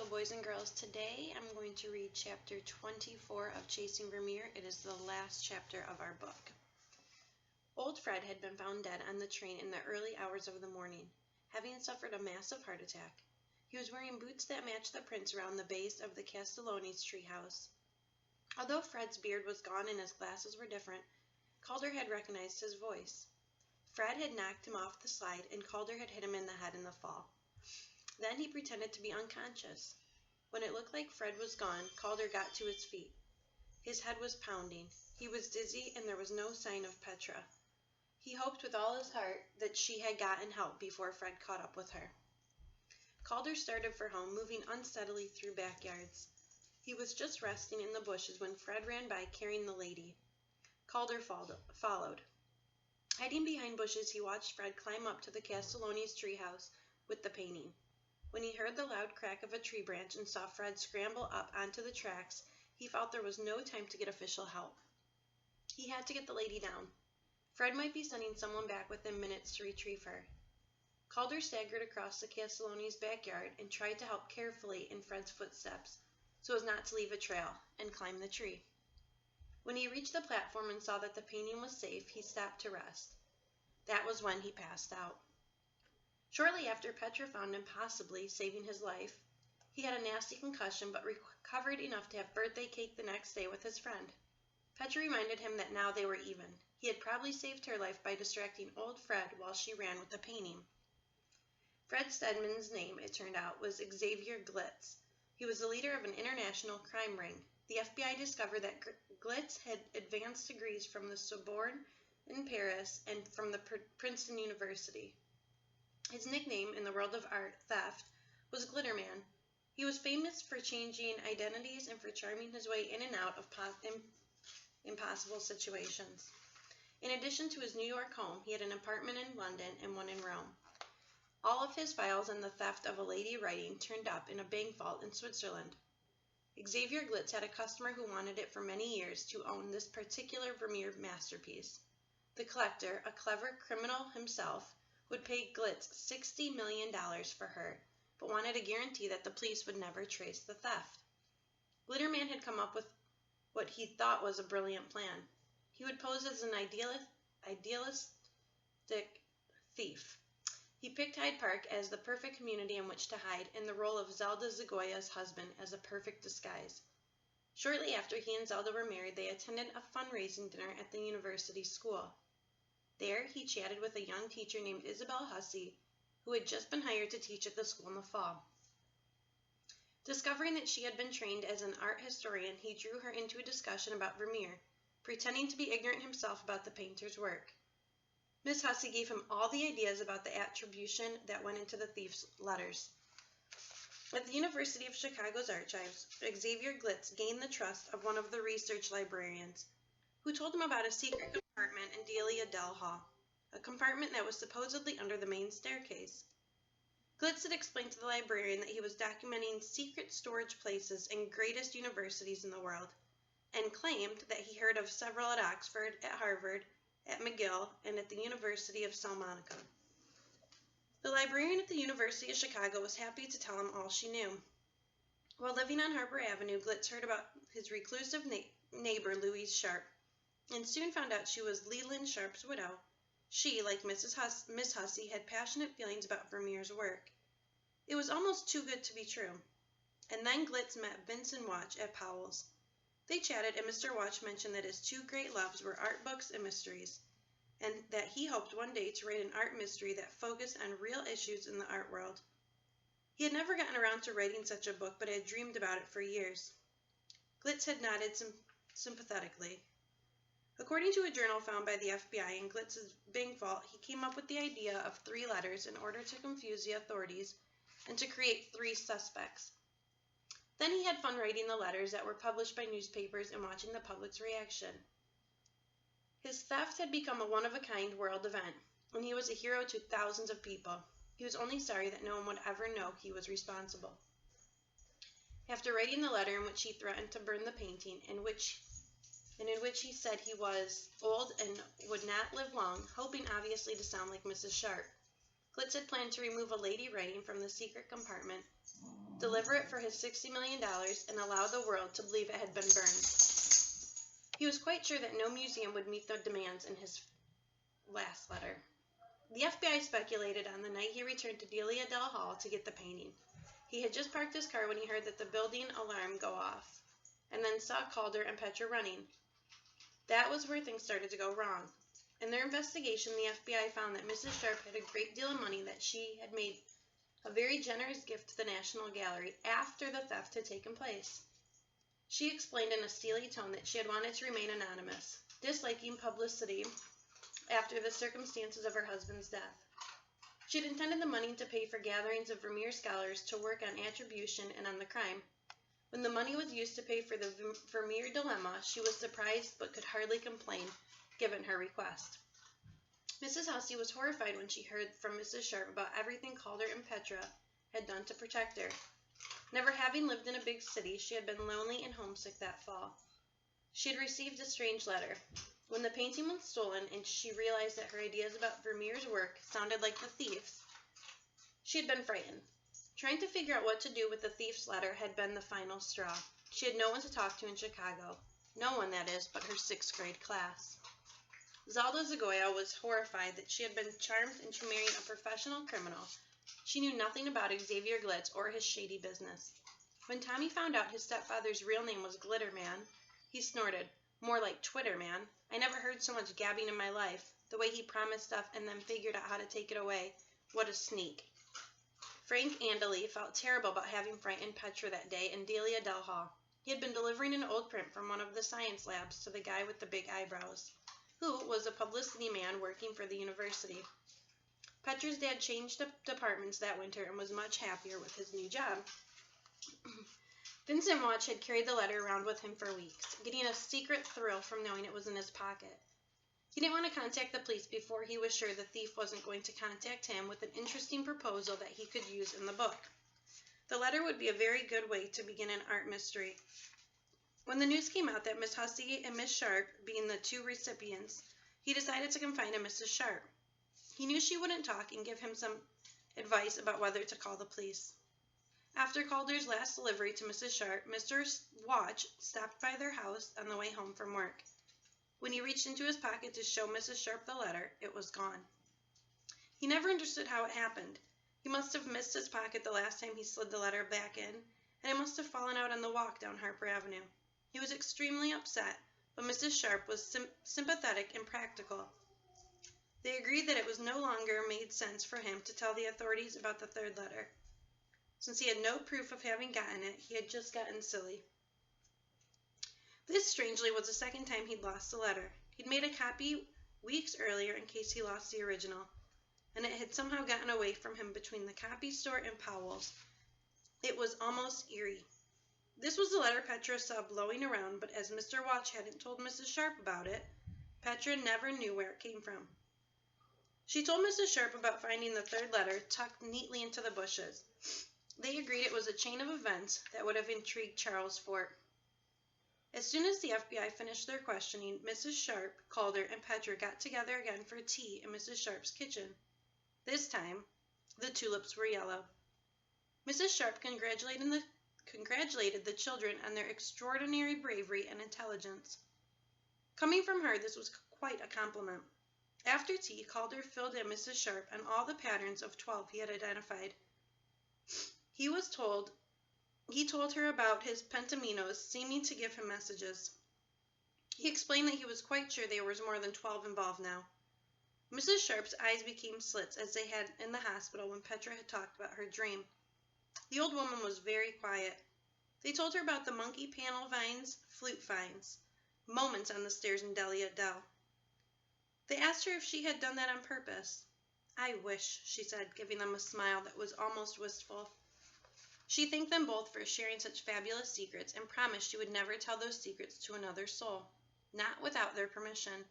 boys and girls. Today I'm going to read chapter 24 of Chasing Vermeer. It is the last chapter of our book. Old Fred had been found dead on the train in the early hours of the morning, having suffered a massive heart attack. He was wearing boots that matched the prints around the base of the Castelloni's treehouse. Although Fred's beard was gone and his glasses were different, Calder had recognized his voice. Fred had knocked him off the slide, and Calder had hit him in the head in the fall. Then he pretended to be unconscious. When it looked like Fred was gone, Calder got to his feet. His head was pounding. He was dizzy, and there was no sign of Petra. He hoped with all his heart that she had gotten help before Fred caught up with her. Calder started for home, moving unsteadily through backyards. He was just resting in the bushes when Fred ran by carrying the lady. Calder followed. Hiding behind bushes, he watched Fred climb up to the Castelloni's treehouse with the painting. When he heard the loud crack of a tree branch and saw Fred scramble up onto the tracks, he felt there was no time to get official help. He had to get the lady down. Fred might be sending someone back within minutes to retrieve her. Calder staggered across the Castelloni's backyard and tried to help carefully in Fred's footsteps, so as not to leave a trail, and climb the tree. When he reached the platform and saw that the painting was safe, he stopped to rest. That was when he passed out. Shortly after, Petra found him, possibly saving his life. He had a nasty concussion, but recovered enough to have birthday cake the next day with his friend. Petra reminded him that now they were even. He had probably saved her life by distracting old Fred while she ran with the painting. Fred Stedman's name, it turned out, was Xavier Glitz. He was the leader of an international crime ring. The FBI discovered that Glitz had advanced degrees from the Sorbonne in Paris and from the Princeton University. His nickname in the world of art theft was Glitterman. He was famous for changing identities and for charming his way in and out of impossible situations. In addition to his New York home, he had an apartment in London and one in Rome. All of his files and the theft of a lady writing turned up in a bank vault in Switzerland. Xavier Glitz had a customer who wanted it for many years to own this particular Vermeer masterpiece. The collector, a clever criminal himself, would pay Glitz $60 million for her, but wanted a guarantee that the police would never trace the theft. Glitterman had come up with what he thought was a brilliant plan. He would pose as an idealistic thief. He picked Hyde Park as the perfect community in which to hide, and the role of Zelda Zagoya's husband as a perfect disguise. Shortly after he and Zelda were married, they attended a fundraising dinner at the university school. There, he chatted with a young teacher named Isabel Hussey, who had just been hired to teach at the school in the fall. Discovering that she had been trained as an art historian, he drew her into a discussion about Vermeer, pretending to be ignorant himself about the painter's work. Miss Hussey gave him all the ideas about the attribution that went into the thief's letters. At the University of Chicago's archives, Xavier Glitz gained the trust of one of the research librarians, who told him about a secret compartment in Delia Dell Hall, a compartment that was supposedly under the main staircase. Glitz had explained to the librarian that he was documenting secret storage places in greatest universities in the world, and claimed that he heard of several at Oxford, at Harvard, at McGill, and at the University of Salamanca. The librarian at the University of Chicago was happy to tell him all she knew. While living on Harbor Avenue, Glitz heard about his reclusive neighbor, Louise Sharp, and soon found out she was Leland Sharp's widow. She, like Miss Hussey, had passionate feelings about Vermeer's work. It was almost too good to be true. And then Glitz met Vincent Watch at Powell's. They chatted, and Mr. Watch mentioned that his two great loves were art books and mysteries, and that he hoped one day to write an art mystery that focused on real issues in the art world. He had never gotten around to writing such a book, but had dreamed about it for years. Glitz had nodded sympathetically. According to a journal found by the FBI in Glitz's bank vault, he came up with the idea of 3 letters in order to confuse the authorities and to create 3 suspects. Then he had fun writing the letters that were published by newspapers and watching the public's reaction. His theft had become a one-of-a-kind world event, and he was a hero to thousands of people. He was only sorry that no one would ever know he was responsible. After writing the letter in which he threatened to burn the painting, in which he said he was old and would not live long, hoping obviously to sound like Mrs. Sharp, Glitz had planned to remove a lady writing from the secret compartment deliver it for his $60 million, and allow the world to believe it had been burned. He was quite sure that no museum would meet the demands in his last letter. The FBI speculated on the night he returned to Delia Del Hall to get the painting. He had just parked his car when he heard that the building alarm go off, and then saw Calder and Petra running. That was where things started to go wrong. In their investigation, the FBI found that Mrs. Sharp had a great deal of money that she had made a very generous gift to the National Gallery after the theft had taken place. She explained in a steely tone that she had wanted to remain anonymous, disliking publicity after the circumstances of her husband's death. She had intended the money to pay for gatherings of Vermeer scholars to work on attribution and on the crime. When the money was used to pay for the Vermeer dilemma, she was surprised but could hardly complain, given her request. Mrs. Hussey was horrified when she heard from Mrs. Sharp about everything Calder and Petra had done to protect her. Never having lived in a big city, she had been lonely and homesick that fall. She had received a strange letter. When the painting was stolen and she realized that her ideas about Vermeer's work sounded like the thief's, she had been frightened. Trying to figure out what to do with the thief's letter had been the final straw. She had no one to talk to in Chicago. No one, that is, but her 6th grade class. Zalda Zagoya was horrified that she had been charmed into marrying a professional criminal. She knew nothing about Xavier Glitz or his shady business. When Tommy found out his stepfather's real name was Glitter Man, he snorted, "More like Twitter Man. I never heard so much gabbing in my life. The way he promised stuff and then figured out how to take it away. What a sneak." Frank Andely felt terrible about having frightened Petra that day in Delia Del Hall. He had been delivering an old print from one of the science labs to the guy with the big eyebrows, who was a publicity man working for the university. Petra's dad changed departments that winter and was much happier with his new job. Vincent Watch had carried the letter around with him for weeks, getting a secret thrill from knowing it was in his pocket. He didn't want to contact the police before he was sure the thief wasn't going to contact him with an interesting proposal that he could use in the book. The letter would be a very good way to begin an art mystery. When the news came out that Miss Hussey and Miss Sharp being the 2 recipients, he decided to confide in Mrs. Sharp. He knew she wouldn't talk and give him some advice about whether to call the police. After Calder's last delivery to Mrs. Sharp, Mr. Watch stopped by their house on the way home from work. When he reached into his pocket to show Mrs. Sharp the letter, it was gone. He never understood how it happened. He must have missed his pocket the last time he slid the letter back in, and it must have fallen out on the walk down Harper Avenue. He was extremely upset, but Mrs. Sharp was sympathetic and practical. They agreed that it was no longer made sense for him to tell the authorities about the 3rd letter. Since he had no proof of having gotten it, he had just gotten silly. This, strangely, was the 2nd time he'd lost a letter. He'd made a copy weeks earlier in case he lost the original, and it had somehow gotten away from him between the copy store and Powell's. It was almost eerie. This was the letter Petra saw blowing around, but as Mr. Watch hadn't told Mrs. Sharp about it, Petra never knew where it came from. She told Mrs. Sharp about finding the 3rd letter tucked neatly into the bushes. They agreed it was a chain of events that would have intrigued Charles Fort. As soon as the FBI finished their questioning, Mrs. Sharp, Calder, and Petra got together again for tea in Mrs. Sharp's kitchen. This time, the tulips were yellow. Mrs. Sharp congratulated the children on their extraordinary bravery and intelligence. Coming from her, this was quite a compliment. After tea, Calder filled in Mrs. Sharp on all the patterns of 12 he had identified. He told her about his pentaminos seeming to give him messages. He explained that he was quite sure there was more than 12 involved now. Mrs. Sharp's eyes became slits as they had in the hospital when Petra had talked about her dream. The old woman was very quiet. They told her about the monkey panel vines, flute vines, moments on the stairs in Delia Dell. They asked her if she had done that on purpose. "I wish," she said, giving them a smile that was almost wistful. She thanked them both for sharing such fabulous secrets and promised she would never tell those secrets to another soul, not without their permission.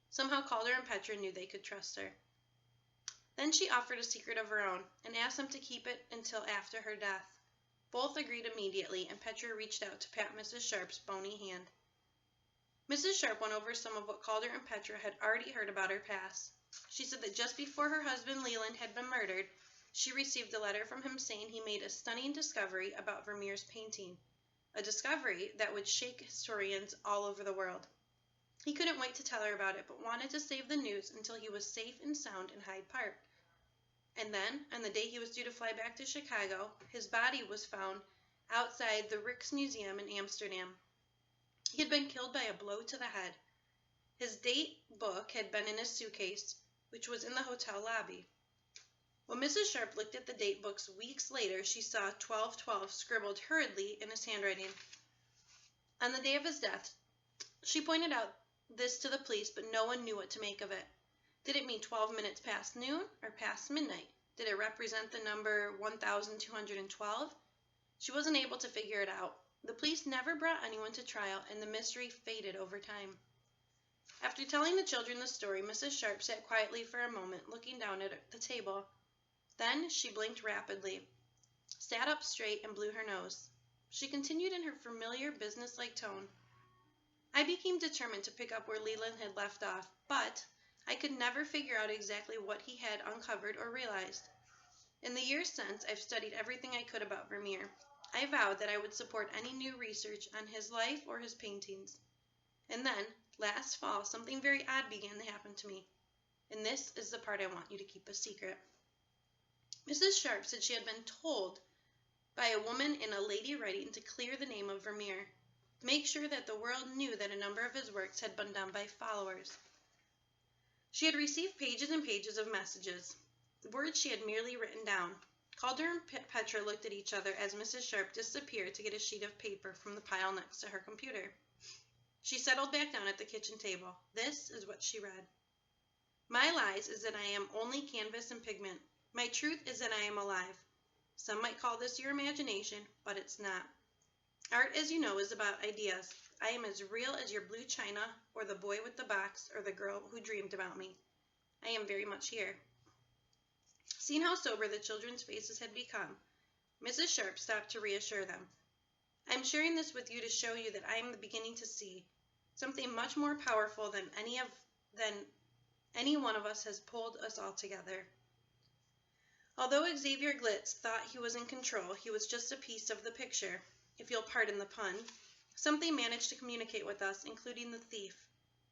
Somehow Calder and Petra knew they could trust her. Then she offered a secret of her own and asked them to keep it until after her death. Both agreed immediately, and Petra reached out to pat Mrs. Sharp's bony hand. Mrs. Sharp went over some of what Calder and Petra had already heard about her past. She said that just before her husband Leland had been murdered, She received a letter from him saying he made a stunning discovery about Vermeer's painting, a discovery that would shake historians all over the world. He couldn't wait to tell her about it, but wanted to save the news until he was safe and sound in Hyde Park. And then, on the day he was due to fly back to Chicago, his body was found outside the Rijksmuseum in Amsterdam. He had been killed by a blow to the head. His date book had been in his suitcase, which was in the hotel lobby. When Mrs. Sharp looked at the date books weeks later, she saw 1212 scribbled hurriedly in his handwriting. On the day of his death, she pointed out this to the police, but no one knew what to make of it. Did it mean 12 minutes past noon or past midnight? Did it represent the number 1212? She wasn't able to figure it out. The police never brought anyone to trial, and the mystery faded over time. After telling the children the story, Mrs. Sharp sat quietly for a moment, looking down at the table. Then she blinked rapidly, sat up straight, and blew her nose. She continued in her familiar, businesslike tone. I became determined to pick up where Leland had left off, but I could never figure out exactly what he had uncovered or realized. In the years since, I've studied everything I could about Vermeer. I vowed that I would support any new research on his life or his paintings. And then, last fall, something very odd began to happen to me. And this is the part I want you to keep a secret. Mrs. Sharp said she had been told by a woman in a lady writing to clear the name of Vermeer, make sure that the world knew that a number of his works had been done by followers. She had received pages and pages of messages, words she had merely written down. Calder and Petra looked at each other as Mrs. Sharp disappeared to get a sheet of paper from the pile next to her computer. She settled back down at the kitchen table. This is what she read. My lies is that I am only canvas and pigment. My truth is that I am alive. Some might call this your imagination, but it's not. Art, as you know, is about ideas. I am as real as your blue china, or the boy with the box, or the girl who dreamed about me. I am very much here. Seeing how sober the children's faces had become, Mrs. Sharp stopped to reassure them. I am sharing this with you to show you that I am beginning to see something much more powerful than any one of us has pulled us all together. Although Xavier Glitz thought he was in control, he was just a piece of the picture, if you'll pardon the pun. Something managed to communicate with us, including the thief,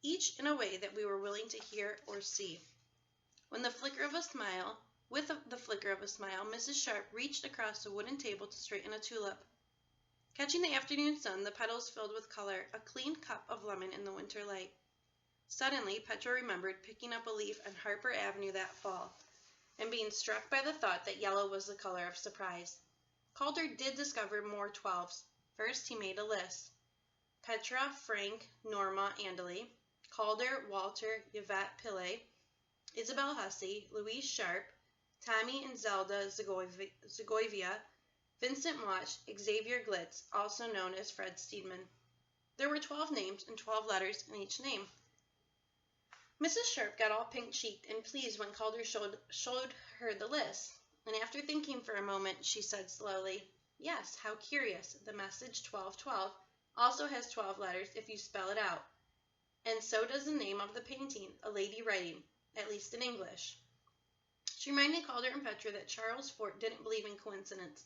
each in a way that we were willing to hear or see. With the flicker of a smile, Mrs. Sharp reached across a wooden table to straighten a tulip. Catching the afternoon sun, the petals filled with color, a clean cup of lemon in the winter light. Suddenly, Petra remembered picking up a leaf on Harper Avenue that fall, and being struck by the thought that yellow was the color of surprise. Calder did discover more 12s. First, he made a list. Petra, Frank, Norma, Andely, Calder, Walter, Yvette Pillay, Isabel Hussey, Louise Sharp, Tommy and Zelda Zagoivia, Vincent Watch, Xavier Glitz, also known as Fred Steedman. There were 12 names and 12 letters in each name. Mrs. Sharp got all pink-cheeked and pleased when Calder showed her the list, and after thinking for a moment, she said slowly, Yes, how curious. The message 1212 also has 12 letters if you spell it out. And so does the name of the painting, a lady writing, at least in English. She reminded Calder and Petra that Charles Fort didn't believe in coincidence.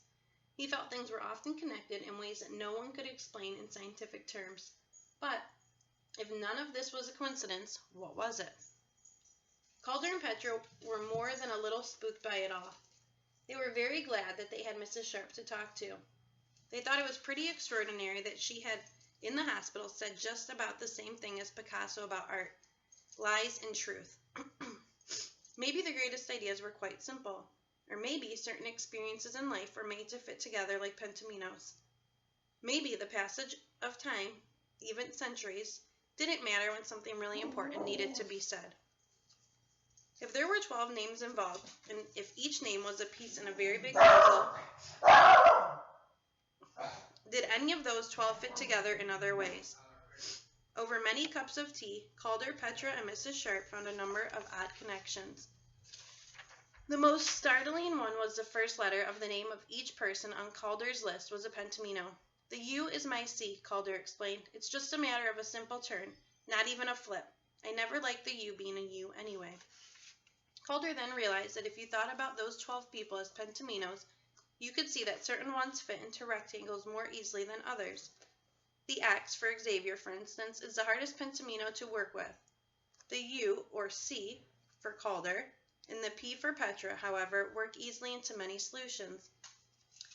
He felt things were often connected in ways that no one could explain in scientific terms. But if none of this was a coincidence, what was it? Calder and Petra were more than a little spooked by it all. They were very glad that they had Mrs. Sharp to talk to. They thought it was pretty extraordinary that she had, in the hospital, said just about the same thing as Picasso about art, lies and truth. Maybe the greatest ideas were quite simple, or maybe certain experiences in life were made to fit together like pentaminos. Maybe the passage of time, even centuries, didn't matter when something really important needed to be said. If there were 12 names involved, and if each name was a piece in a very big puzzle, did any of those 12 fit together in other ways? Over many cups of tea, Calder, Petra, and Mrs. Sharp found a number of odd connections. The most startling one was the first letter of the name of each person on Calder's list was a pentamino. The U is my C, Calder explained. It's just a matter of a simple turn, not even a flip. I never liked the U being a U anyway. Calder then realized that if you thought about those 12 people as pentaminos, you could see that certain ones fit into rectangles more easily than others. The X for Xavier, for instance, is the hardest pentamino to work with. The U, or C, for Calder, and the P for Petra, however, work easily into many solutions.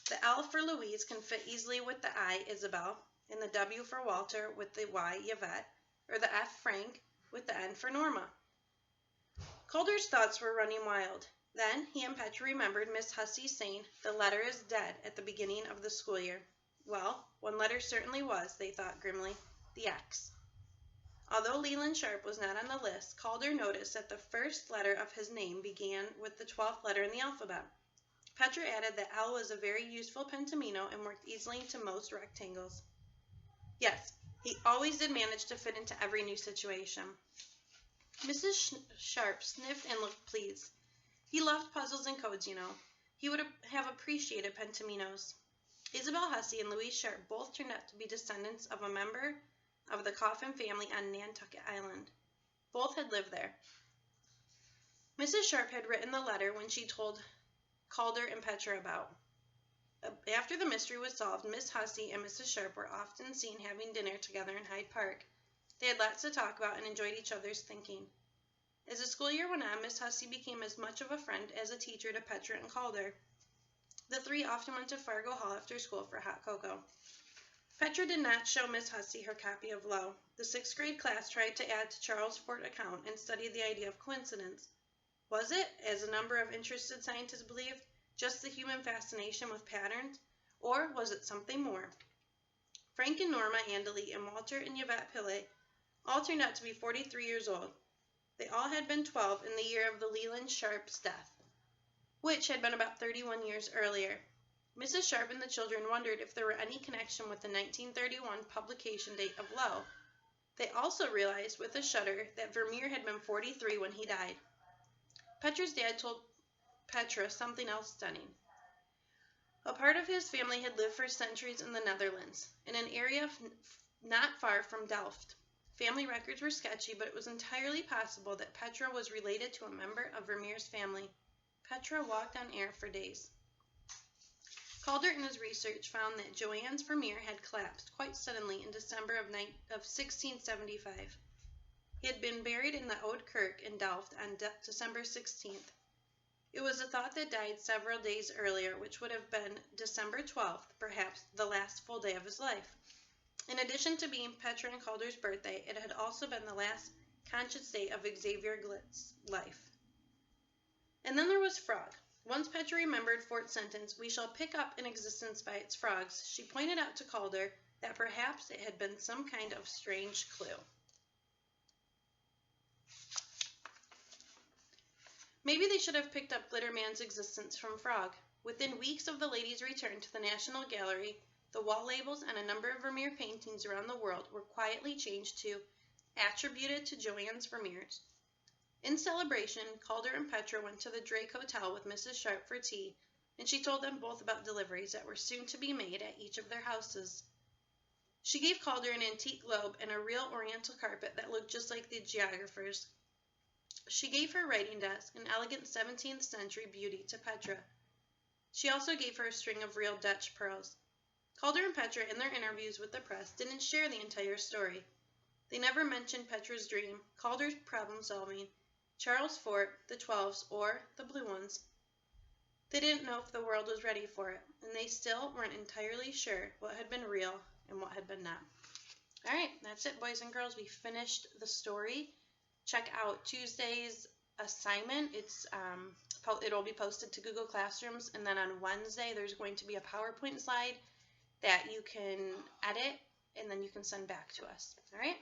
The L for Louise can fit easily with the I, Isabel, and the W for Walter with the Y, Yvette, or the F, Frank, with the N for Norma. Calder's thoughts were running wild. Then he and Petra remembered Miss Hussey saying, "The letter is dead," at the beginning of the school year. Well, one letter certainly was, they thought grimly, the X. Although Leland Sharp was not on the list, Calder noticed that the first letter of his name began with the 12th letter in the alphabet. Petra added that L was a very useful pentamino and worked easily into most rectangles. Yes, he always did manage to fit into every new situation. Mrs. Sharp sniffed and looked pleased. He loved puzzles and codes, you know. He would have appreciated pentaminos. Isabel Hussey and Louise Sharp both turned out to be descendants of a member of the Coffin family on Nantucket Island. Both had lived there. Mrs. Sharp had written the letter when she told Calder and Petra about. After the mystery was solved, Miss Hussey and Mrs. Sharp were often seen having dinner together in Hyde Park. They had lots to talk about and enjoyed each other's thinking. As the school year went on, Miss Hussey became as much of a friend as a teacher to Petra and Calder. The three often went to Fargo Hall after school for hot cocoa. Petra did not show Miss Hussey her copy of Lowe. The 6th grade class tried to add to Charles' Fort account and studied the idea of coincidence. Was it, as a number of interested scientists believed, just the human fascination with patterns, or was it something more? Frank and Norma Andely and Walter and Yvette Pillay all turned out to be 43 years old. They all had been 12 in the year of the Leland Sharp's death, which had been about 31 years earlier. Mrs. Sharp and the children wondered if there were any connection with the 1931 publication date of Lowe. They also realized with a shudder that Vermeer had been 43 when he died. Petra's dad told Petra something else stunning. A part of his family had lived for centuries in the Netherlands, in an area not far from Delft. Family records were sketchy, but it was entirely possible that Petra was related to a member of Vermeer's family. Petra walked on air for days. Calder in his research found that Johannes Vermeer had collapsed quite suddenly in December of 1675. He had been buried in the Oude Kerk in Delft on December 16th. It was a thought that died several days earlier, which would have been December 12th, perhaps the last full day of his life. In addition to being Petra and Calder's birthday, it had also been the last conscious day of Xavier Glitt's life. And then there was Frog. Once Petra remembered Fort's sentence, "We shall pick up an existence by its frogs," she pointed out to Calder that perhaps it had been some kind of strange clue. Maybe they should have picked up Glitterman's existence from Frog. Within weeks of the ladies' return to the National Gallery, the wall labels on a number of Vermeer paintings around the world were quietly changed to "attributed to Johannes Vermeer's." In celebration, Calder and Petra went to the Drake Hotel with Mrs. Sharp for tea, and she told them both about deliveries that were soon to be made at each of their houses. She gave Calder an antique globe and a real oriental carpet that looked just like the geographer's. She gave her writing desk, an elegant 17th century beauty, to Petra. She also gave her a string of real Dutch pearls. Calder and Petra, in their interviews with the press, didn't share the entire story. They never mentioned Petra's dream, Calder's problem-solving, Charles Fort, the 12s, or the blue ones. They didn't know if the world was ready for it, and they still weren't entirely sure what had been real and what had been not. All right, that's it, boys and girls. We finished the story. Check out Tuesday's assignment. It'll be posted to Google Classrooms, and then on Wednesday there's going to be a PowerPoint slide that you can edit and then you can send back to us. All right?